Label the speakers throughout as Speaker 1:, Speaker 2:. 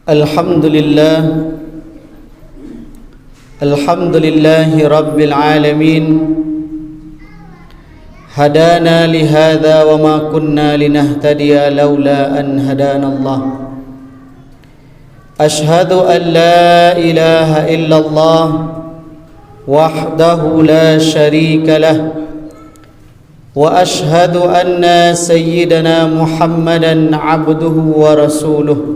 Speaker 1: Alhamdulillah Alhamdulillahi Rabbil Alamin Hadana lihada wa ma kunna linahtadiya lawla an hadana Allah Ashhadu an la ilaha illallah wahdahu la sharika lah wa ashhadu anna sayyidana Muhammadan abduhu wa rasuluh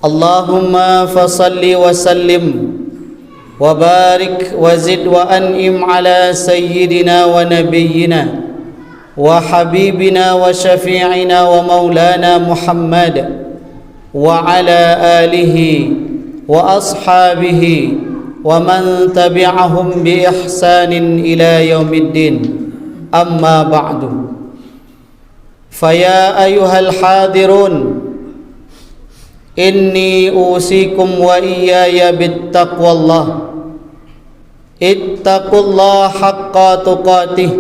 Speaker 1: Allahumma fasalli wa sallim wa barik wa zid wa an'im ala sayyidina wa nabiyyina wa habibina wa syafi'ina wa maulana Muhammad wa ala alihi wa ashabihi wa man tabi'ahum bi ihsanin ila yaumiddin amma ba'du faya ayyuhal hadirun inni usikum wa iyaya bittaqwallah ittaqullaha haqqa tuqatih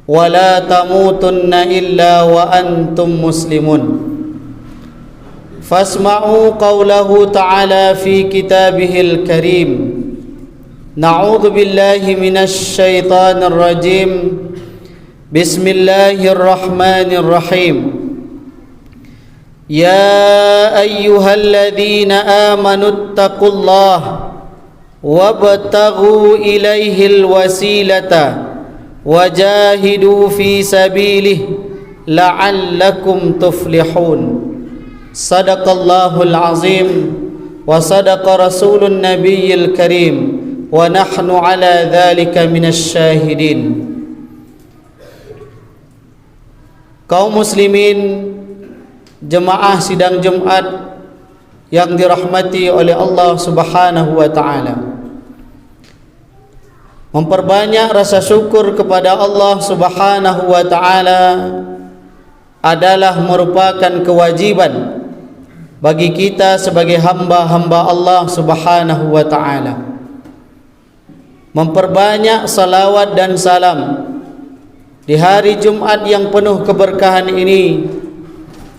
Speaker 1: wa la tamutunna illa wa antum muslimun fasma'u qawlahu ta'ala fi kitabihil karim na'udzu billahi minasy syaithanir rajim bismillahirrahmanirrahim Ya ayyuhalladzina amanu taqullaha wabtaghu ilaihil wasilata wajahidu fi sabilihi la'allakum tuflihun Sadaqallahul azim wa sadaqa rasulun nabiyyil karim wa nahnu ala dhalika minasy syahidin Kaum muslimin jemaah sidang Jumat yang dirahmati oleh Allah Subhanahu wa taala. Memperbanyak rasa syukur kepada Allah Subhanahu wa taala adalah merupakan kewajiban bagi kita sebagai hamba-hamba Allah Subhanahu wa taala. Memperbanyak salawat dan salam di hari Jumat yang penuh keberkahan ini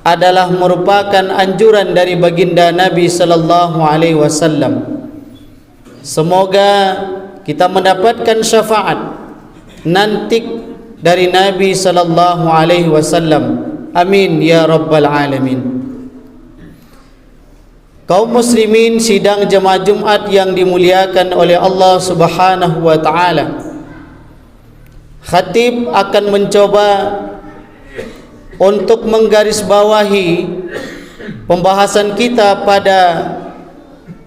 Speaker 1: adalah merupakan anjuran dari baginda Nabi sallallahu alaihi wasallam. Semoga kita mendapatkan syafaat nanti dari Nabi sallallahu alaihi wasallam. Amin ya rabbal alamin. Kaum muslimin sidang jemaah Jumat yang dimuliakan oleh Allah Subhanahu wa taala. Khatib akan mencoba untuk menggarisbawahi pembahasan kita pada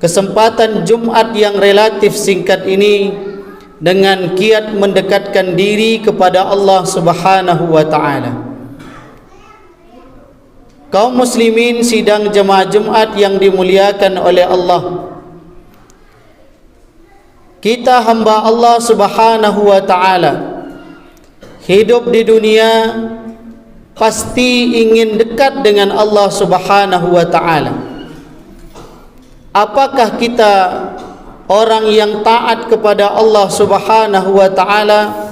Speaker 1: kesempatan Jumat yang relatif singkat ini dengan kiat mendekatkan diri kepada Allah Subhanahu wa taala. Kaum muslimin sidang jemaah Jumat yang dimuliakan oleh Allah. Kita hamba Allah Subhanahu wa taala hidup di dunia pasti ingin dekat dengan Allah Subhanahu wa taala. Apakah kita orang yang taat kepada Allah Subhanahu wa taala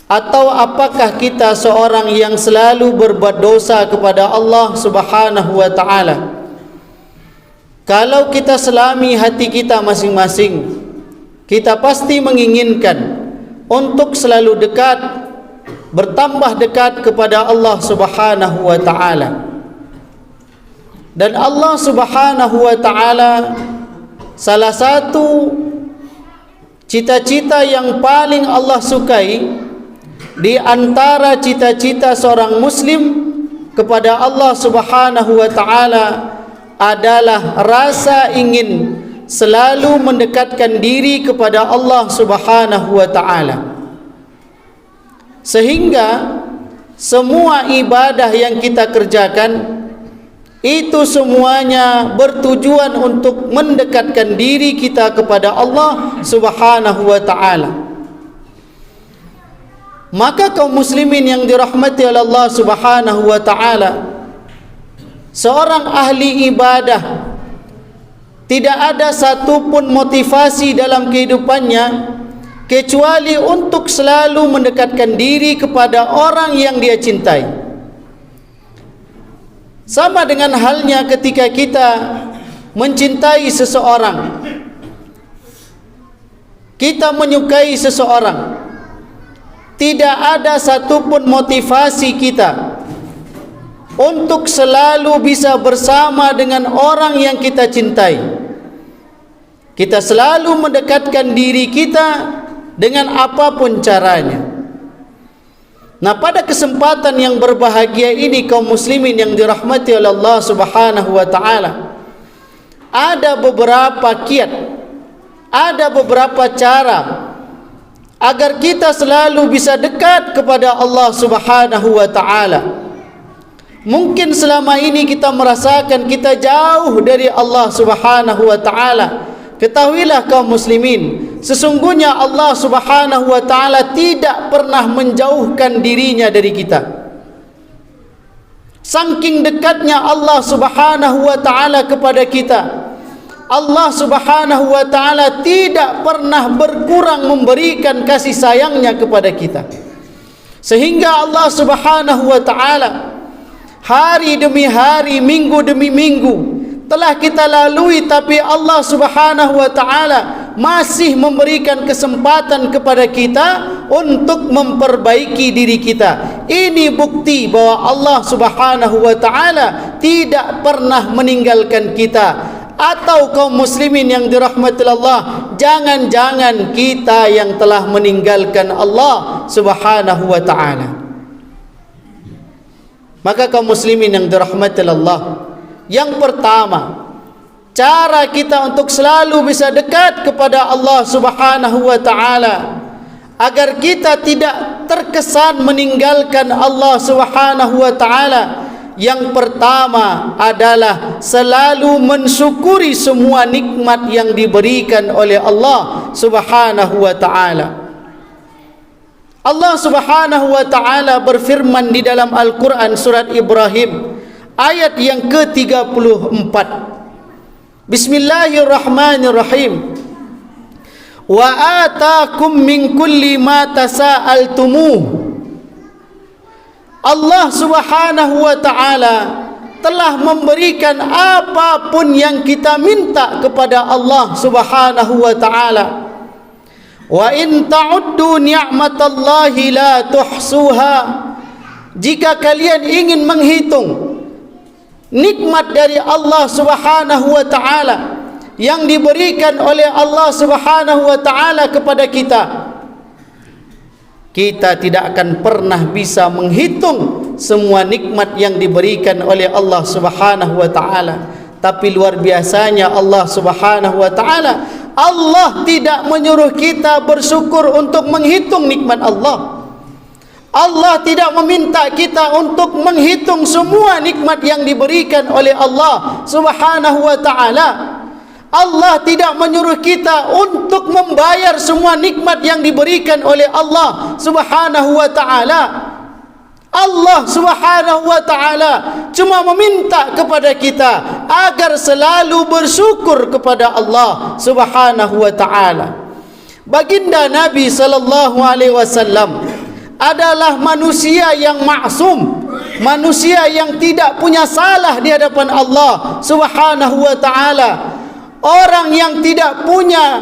Speaker 1: atau apakah kita seorang yang selalu berbuat dosa kepada Allah Subhanahu wa taala? Kalau kita selami hati kita masing-masing, kita pasti menginginkan untuk selalu dekat, bertambah dekat kepada Allah Subhanahu wa taala. Dan Allah Subhanahu wa taala salah satu cita-cita yang paling Allah sukai di antara cita-cita seorang muslim kepada Allah Subhanahu wa taala adalah rasa ingin selalu mendekatkan diri kepada Allah Subhanahu wa taala. Sehingga semua ibadah yang kita kerjakan itu semuanya bertujuan untuk mendekatkan diri kita kepada Allah Subhanahu wa taala. Maka kaum muslimin yang dirahmati oleh Allah Subhanahu wa taala, seorang ahli ibadah tidak ada satupun motivasi dalam kehidupannya kecuali untuk selalu mendekatkan diri kepada orang yang dia cintai. Sama dengan halnya ketika kita mencintai seseorang, kita menyukai seseorang, tidak ada satupun motivasi kita untuk selalu bisa bersama dengan orang yang kita cintai. Kita selalu mendekatkan diri kita dengan apapun caranya. Nah, pada kesempatan yang berbahagia ini, kaum muslimin yang dirahmati oleh Allah Subhanahu wa taala, ada beberapa kiat, ada beberapa cara agar kita selalu bisa dekat kepada Allah Subhanahu wa taala. Mungkin selama ini kita merasakan kita jauh dari Allah Subhanahu wa taala. Ketahuilah kaum muslimin, sesungguhnya Allah Subhanahu wa taala tidak pernah menjauhkan dirinya dari kita. Saking dekatnya Allah Subhanahu wa taala kepada kita, Allah Subhanahu wa taala tidak pernah berkurang memberikan kasih sayangnya kepada kita. Sehingga Allah Subhanahu wa taala hari demi hari, minggu demi minggu telah kita lalui, tapi Allah Subhanahu wa taala masih memberikan kesempatan kepada kita untuk memperbaiki diri kita. Ini bukti bahwa Allah Subhanahu wa taala tidak pernah meninggalkan kita. Atau kaum muslimin yang dirahmati Allah, jangan-jangan kita yang telah meninggalkan Allah Subhanahu wa taala. Maka kaum muslimin yang dirahmati Allah, yang pertama, cara kita untuk selalu bisa dekat kepada Allah Subhanahu wa taala, agar kita tidak terkesan meninggalkan Allah Subhanahu wa taala, yang pertama adalah selalu mensyukuri semua nikmat yang diberikan oleh Allah Subhanahu wa taala. Allah Subhanahu wa taala berfirman di dalam Al-Qur'an surat Ibrahim ayat yang ke-34. Bismillahirrahmanirrahim. Wa ataakum min kulli ma tasaaltumuh. Allah Subhanahu wa taala telah memberikan apapun yang kita minta kepada Allah Subhanahu wa taala. Wa in ta'uddu ni'matallahi la tuhsuha. Jika kalian ingin menghitung nikmat dari Allah Subhanahu wa taala yang diberikan oleh Allah Subhanahu wa taala kepada kita, kita tidak akan pernah bisa menghitung semua nikmat yang diberikan oleh Allah Subhanahu wa taala. Tapi luar biasanya Allah Subhanahu wa taala, Allah tidak menyuruh kita bersyukur untuk menghitung nikmat Allah. Allah tidak meminta kita untuk menghitung semua nikmat yang diberikan oleh Allah Subhanahu wa taala. Allah tidak menyuruh kita untuk membayar semua nikmat yang diberikan oleh Allah Subhanahu wa taala. Allah Subhanahu wa taala cuma meminta kepada kita agar selalu bersyukur kepada Allah Subhanahu wa taala. Baginda Nabi sallallahu alaihi wasallam adalah manusia yang maksum, manusia yang tidak punya salah di hadapan Allah Subhanahu wa taala, orang yang tidak punya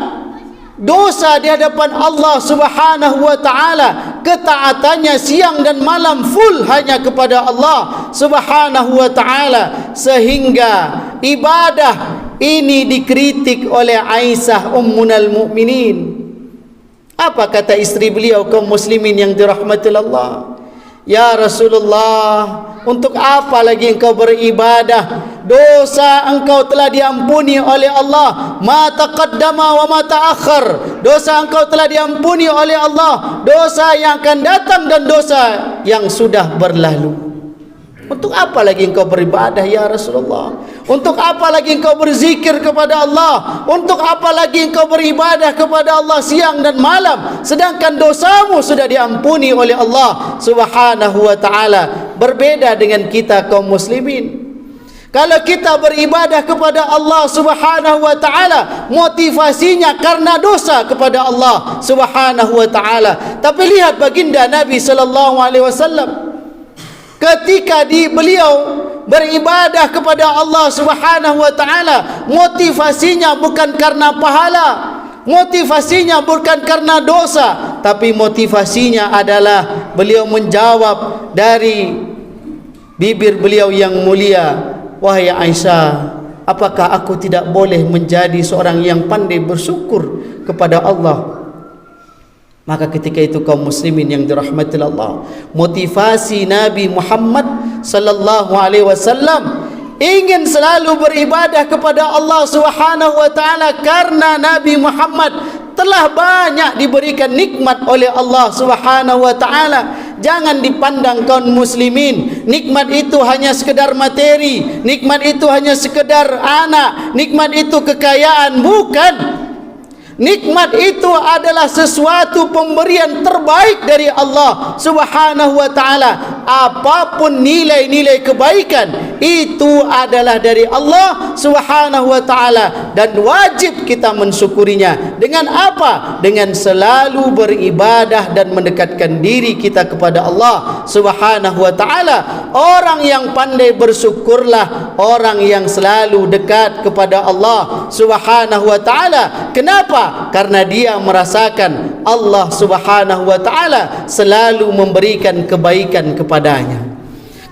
Speaker 1: dosa di hadapan Allah Subhanahu wa taala. Ketaatannya siang dan malam full hanya kepada Allah Subhanahu wa taala, sehingga ibadah ini dikritik oleh Aisyah ummunal mukminin. Apa kata istri beliau, kaum muslimin yang dirahmati Allah? Ya Rasulullah, untuk apa lagi engkau beribadah? Dosa engkau telah diampuni oleh Allah, ma taqaddama wa ma ta'akhkhar. Dosa engkau telah diampuni oleh Allah, dosa yang akan datang dan dosa yang sudah berlalu. Untuk apa lagi engkau beribadah ya Rasulullah? Untuk apa lagi engkau berzikir kepada Allah? Untuk apa lagi engkau beribadah kepada Allah siang dan malam, sedangkan dosamu sudah diampuni oleh Allah Subhanahu wa taala? Berbeda dengan kita kaum muslimin. Kalau kita beribadah kepada Allah Subhanahu wa taala, motivasinya karena dosa kepada Allah Subhanahu wa taala. Tapi lihat baginda Nabi sallallahu alaihi wasallam, ketika beliau beribadah kepada Allah Subhanahu wa taala, motivasinya bukan karena pahala, motivasinya bukan karena dosa, tapi motivasinya adalah beliau menjawab dari bibir beliau yang mulia, "Wahai Aisyah, apakah aku tidak boleh menjadi seorang yang pandai bersyukur kepada Allah?" Maka ketika itu kaum muslimin yang dirahmati Allah, motivasi Nabi Muhammad sallallahu alaihi wasallam ingin selalu beribadah kepada Allah Subhanahu wa taala karena Nabi Muhammad telah banyak diberikan nikmat oleh Allah Subhanahu wa taala. Jangan dipandang kaum muslimin nikmat itu hanya sekedar materi, nikmat itu hanya sekedar anak, nikmat itu kekayaan. Bukan. Nikmat itu adalah sesuatu pemberian terbaik dari Allah Subhanahu wa taala. Apapun nilai-nilai kebaikan itu adalah dari Allah Subhanahu wa taala dan wajib kita mensyukurinya. Dengan apa? Dengan selalu beribadah dan mendekatkan diri kita kepada Allah Subhanahu wa taala. Orang yang pandai bersyukurlah orang yang selalu dekat kepada Allah Subhanahu wa taala. Kenapa? Karena dia merasakan Allah Subhanahu wa taala selalu memberikan kebaikan kepadanya.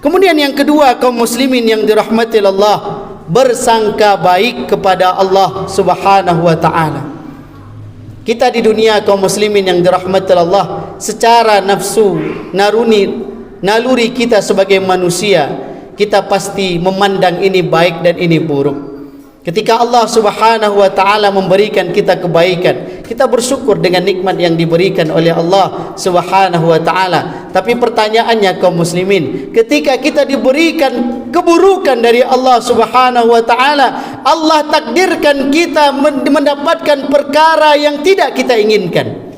Speaker 1: Kemudian yang kedua, kaum muslimin yang dirahmati Allah, bersangka baik kepada Allah Subhanahu wa taala. Kita di dunia kaum muslimin yang dirahmati Allah, secara nafsu naluri kita sebagai manusia, kita pasti memandang ini baik dan ini buruk. Ketika Allah Subhanahu wa taala memberikan kita kebaikan, kita bersyukur dengan nikmat yang diberikan oleh Allah Subhanahu wa taala. Tapi pertanyaannya kaum muslimin, ketika kita diberikan keburukan dari Allah Subhanahu wa taala, Allah takdirkan kita mendapatkan perkara yang tidak kita inginkan,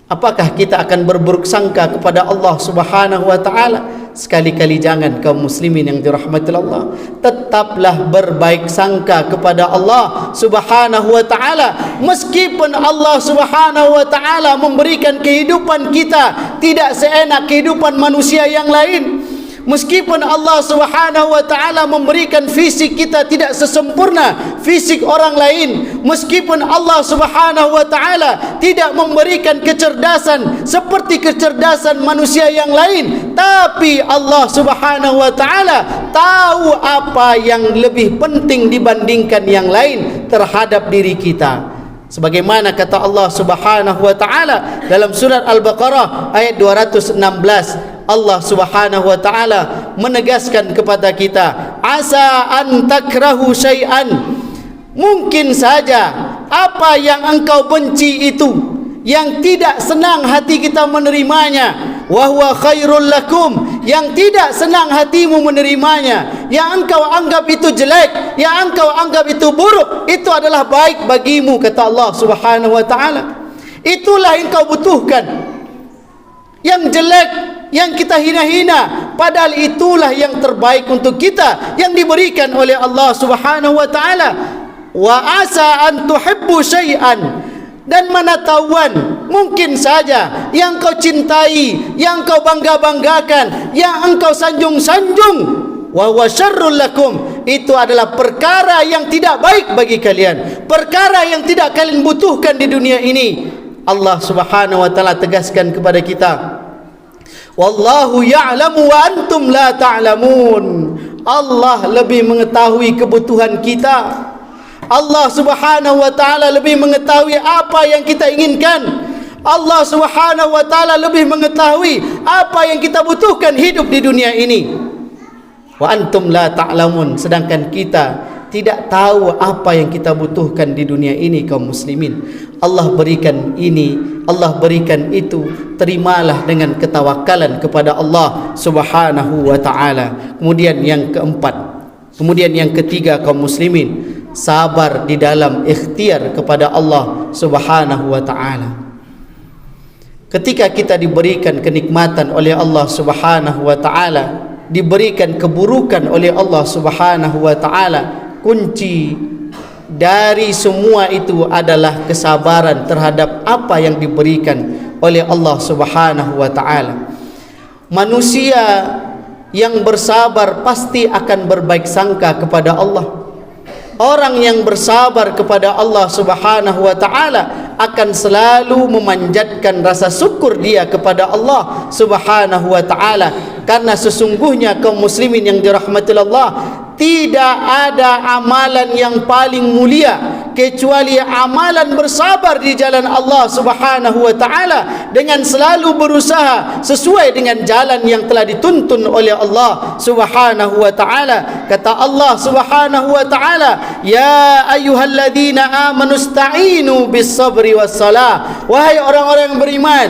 Speaker 1: apakah kita akan berburuk sangka kepada Allah Subhanahu wa taala? Sekali-kali jangan kaum muslimin yang dirahmati Allah. Tetaplah berbaik sangka kepada Allah Subhanahu wa taala. Meskipun Allah Subhanahu wa taala memberikan kehidupan kita tidak seenak kehidupan manusia yang lain, meskipun Allah Subhanahu wa taala memberikan fisik kita tidak sesempurna fisik orang lain, meskipun Allah Subhanahu wa taala tidak memberikan kecerdasan seperti kecerdasan manusia yang lain, tapi Allah Subhanahu wa taala tahu apa yang lebih penting dibandingkan yang lain terhadap diri kita. Sebagaimana kata Allah Subhanahu wa taala dalam surat Al-Baqarah ayat 216, Allah Subhanahu wa taala menegaskan kepada kita, asa an takrahu syai'an, mungkin saja apa yang engkau benci itu, yang tidak senang hati kita menerimanya, wa huwa khairul lakum, yang tidak senang hatimu menerimanya, yang engkau anggap itu jelek, yang engkau anggap itu buruk, itu adalah baik bagimu, kata Allah Subhanahu wa taala. Itulah yang kau butuhkan. Yang jelek, yang kita hina-hina, padahal itulah yang terbaik untuk kita yang diberikan oleh Allah Subhanahu wa taala. Wa asa an tuhibbu syai'an, dan mana tahuan mungkin saja yang kau cintai, yang kau bangga-banggakan, yang engkau sanjung-sanjung, wa huwa syarrul lakum, itu adalah perkara yang tidak baik bagi kalian, perkara yang tidak kalian butuhkan di dunia ini. Allah Subhanahu wa taala tegaskan kepada kita, wallahu ya'lamu wa antum la ta'lamun. Allah lebih mengetahui kebutuhan kita. Allah Subhanahu wa taala lebih mengetahui apa yang kita inginkan. Allah Subhanahu wa taala lebih mengetahui apa yang kita butuhkan hidup di dunia ini. Wa antum la ta'lamun, sedangkan kita tidak tahu apa yang kita butuhkan di dunia ini kaum muslimin. Allah berikan ini, Allah berikan itu, terimalah dengan ketawakalan kepada Allah Subhanahu wa taala. Kemudian yang keempat, kemudian yang ketiga kaum muslimin, sabar di dalam ikhtiar kepada Allah Subhanahu wa taala. Ketika kita diberikan kenikmatan oleh Allah Subhanahu wa taala, diberikan keburukan oleh Allah Subhanahu wa taala, kunci dari semua itu adalah kesabaran terhadap apa yang diberikan oleh Allah Subhanahu wa taala. Manusia yang bersabar pasti akan berbaik sangka kepada Allah. Orang yang bersabar kepada Allah Subhanahu wa taala akan selalu memanjatkan rasa syukur dia kepada Allah Subhanahu wa taala, karena sesungguhnya kaum muslimin yang dirahmati Allah, tidak ada amalan yang paling mulia kecuali amalan bersabar di jalan Allah Subhanahu wa taala dengan selalu berusaha sesuai dengan jalan yang telah dituntun oleh Allah Subhanahu wa taala. Kata Allah Subhanahu wa taala, ya ayyuhalladzina amanu ista'inu bis sabri was salah. Wahai orang-orang yang beriman,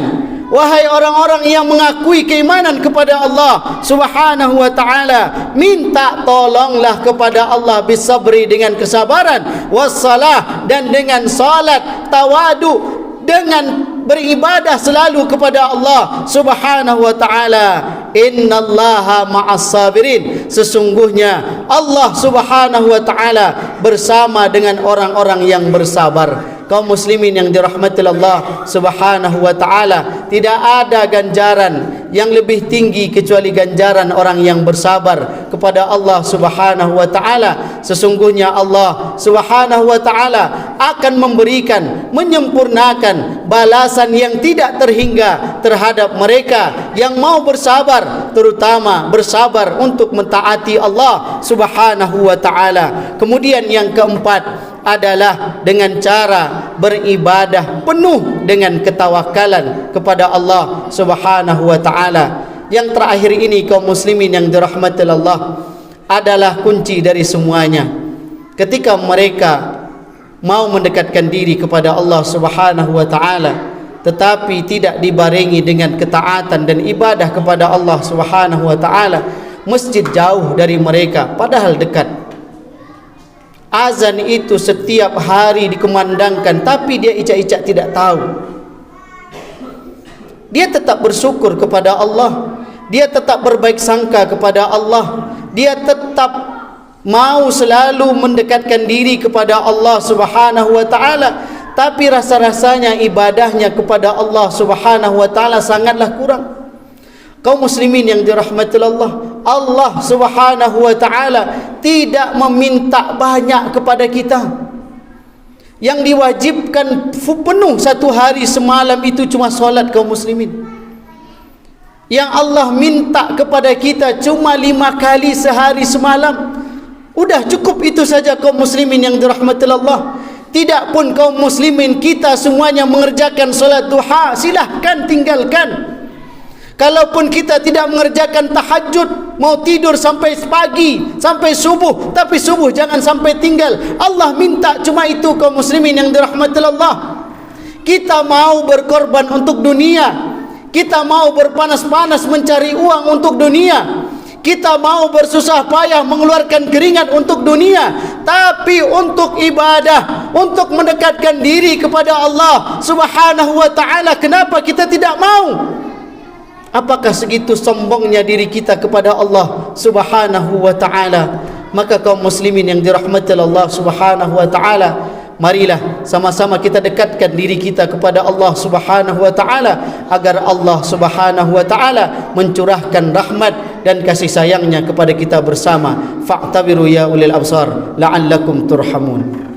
Speaker 1: wahai orang-orang yang mengakui keimanan kepada Allah Subhanahu wa taala, minta tolonglah kepada Allah bisabri dengan kesabaran, wassalah dan dengan salat, tawadu dengan beribadah selalu kepada Allah Subhanahu wa taala. Innallaha ma'as sabirin, sesungguhnya Allah Subhanahu wa taala bersama dengan orang-orang yang bersabar. Kaum muslimin yang dirahmati Allah Subhanahu wa taala, tidak ada ganjaran yang lebih tinggi kecuali ganjaran orang yang bersabar kepada Allah Subhanahu wa taala. Sesungguhnya Allah Subhanahu wa taala akan memberikan, menyempurnakan balasan yang tidak terhingga terhadap mereka yang mau bersabar, terutama bersabar untuk mentaati Allah Subhanahu wa taala. Kemudian yang keempat adalah dengan cara beribadah penuh dengan ketawakalan kepada Allah Subhanahu wa taala. Yang terakhir ini kaum muslimin yang dirahmati Allah adalah kunci dari semuanya. Ketika mereka mau mendekatkan diri kepada Allah Subhanahu wa taala tetapi tidak dibarengi dengan ketaatan dan ibadah kepada Allah Subhanahu wa taala, masjid jauh dari mereka padahal dekat. Azan itu setiap hari dikumandangkan, tapi dia icak-icak tidak tahu. Dia tetap bersyukur kepada Allah, dia tetap berbaik sangka kepada Allah, dia tetap mau selalu mendekatkan diri kepada Allah Subhanahu wa taala, tapi rasa-rasanya ibadahnya kepada Allah Subhanahu wa taala sangatlah kurang. Kaum muslimin yang dirahmati Allah, Allah Subhanahu wa taala tidak meminta banyak kepada kita. Yang diwajibkan penuh satu hari semalam itu cuma solat kaum muslimin. Yang Allah minta kepada kita cuma 5 kali sehari semalam. Udah cukup itu saja kaum muslimin yang dirahmati Allah. Tidak pun kaum muslimin kita semuanya mengerjakan solat duha, silahkan tinggalkan. Kalaupun kita tidak mengerjakan tahajud, mau tidur sampai pagi, sampai subuh, tapi subuh jangan sampai tinggal. Allah minta cuma itu kaum muslimin yang dirahmati Allah. Kita mau berkorban untuk dunia, kita mau berpanas-panas mencari uang untuk dunia, kita mau bersusah payah mengeluarkan keringat untuk dunia, tapi untuk ibadah, untuk mendekatkan diri kepada Allah Subhanahu wa taala, kenapa kita tidak mau? Apakah segitu sombongnya diri kita kepada Allah Subhanahu wa taala? Maka kaum muslimin yang dirahmati Allah Subhanahu wa taala, marilah sama-sama kita dekatkan diri kita kepada Allah Subhanahu wa taala agar Allah Subhanahu wa taala mencurahkan rahmat dan kasih sayangnya kepada kita bersama. Fa'tabiru ya ulil absar la'allakum turhamun.